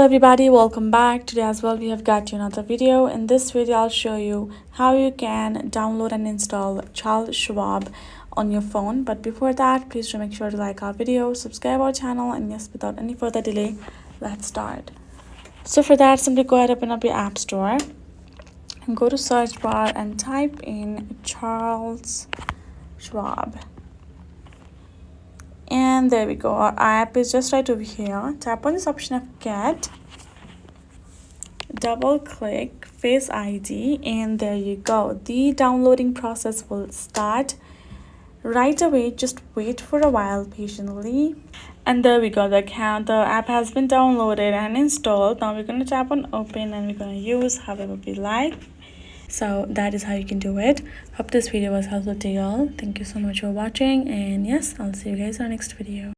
everybody, welcome back. Today as well we have got you another video. In this video I'll show you how you can download and install Charles Schwab on your phone. But before that, please do make sure to like our video, subscribe our channel, and yes, without any further delay, let's start. So for that, simply go ahead, open up your app store and go to search bar and type in Charles Schwab. And there we go, our app is just right over here. Tap on this option of get, double click face ID, and there you go. The downloading process will start right away. Just wait for a while patiently. And there we go, the app has been downloaded and installed. Now we're going to tap on open and we're going to use however we like. So that is how you can do it. Hope this video was helpful to you all. Thank you so much for watching, and yes, I'll see you guys in our next video.